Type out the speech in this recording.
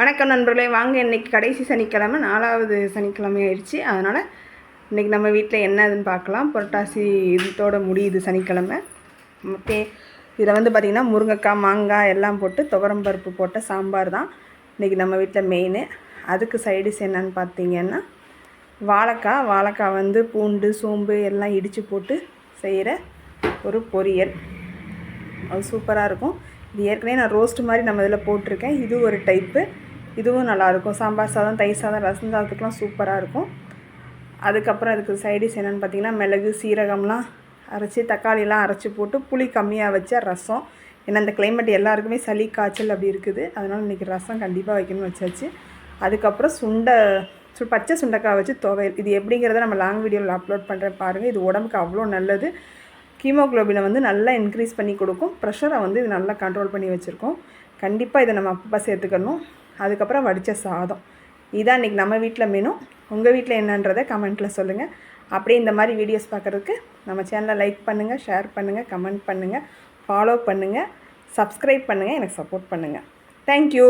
வணக்கம் நண்பர்களே, வாங்க இன்றைக்கி கடைசி சனிக்கிழமை, 4வது சனிக்கிழமை ஆயிடுச்சு. அதனால் இன்றைக்கி நம்ம வீட்டில் என்னதுன்னு பார்க்கலாம். புரட்டாசி இதோட முடியுது சனிக்கிழமை. ஓகே, இதில் பார்த்திங்கன்னா முருங்கைக்காய், மாங்காய் எல்லாம் போட்டு துவரம்பருப்பு போட்ட சாம்பார் தான் இன்றைக்கி நம்ம வீட்டில் மெயின். அதுக்கு சைடிஷ் என்னன்னு பார்த்தீங்கன்னா வாழைக்காய் பூண்டு, சோம்பு எல்லாம் இடித்து போட்டு செய்கிற ஒரு பொரியல். அது சூப்பராக இருக்கும். இது ஏற்கனவே நான் ரோஸ்ட் மாதிரி நம்ம இதில் போட்டிருக்கேன். இது ஒரு டைப்பு, இதுவும் நல்லாயிருக்கும். சாம்பார் சாதம், தயிர் சாதம், ரசம் சாதத்துக்கெலாம் சூப்பராக இருக்கும். அதுக்கப்புறம் அதுக்கு சைடிஷ் என்னென்னு பார்த்திங்கன்னா மிளகு, சீரகம்லாம் அரைச்சி, தக்காளியெலாம் அரைச்சி போட்டு புளி கம்மியாக வச்ச ரசம். ஏன்னா இந்த கிளைமேட் எல்லாருக்குமே சளி காய்ச்சல் அப்படி இருக்குது. அதனால் இன்றைக்கி ரசம் கண்டிப்பாக வைக்கணும்னு வச்சாச்சு. அதுக்கப்புறம் பச்சை சுண்டைக்காய் வச்சு துவையல். இது எப்படிங்கிறத நம்ம லாங் வீடியோவில் அப்லோட் பண்ணுறேன் பாருங்கள். இது உடம்புக்கு அவ்வளோ நல்லது. ஹீமோக்ளோபினை நல்லா இன்க்ரீஸ் பண்ணி கொடுக்கும். ப்ரெஷரை இது நல்லா கண்ட்ரோல் பண்ணி வச்சுருக்கோம். கண்டிப்பாக இதை நம்ம அப்பப்போ சேர்த்துக்கணும். அதுக்கப்புறம் வடித்த சாதம். இதான் இன்றைக்கி நம்ம வீட்டில் மெனு. உங்கள் வீட்டில் என்னன்றதை கமெண்ட்டில் சொல்லுங்கள். அப்படியே இந்த மாதிரி வீடியோஸ் பார்க்குறதுக்கு நம்ம சேனலை லைக் பண்ணுங்கள், ஷேர் பண்ணுங்கள், கமெண்ட் பண்ணுங்கள், ஃபாலோ பண்ணுங்கள், சப்ஸ்கிரைப் பண்ணுங்கள், எனக்கு சப்போர்ட் பண்ணுங்கள். தேங்க்யூ.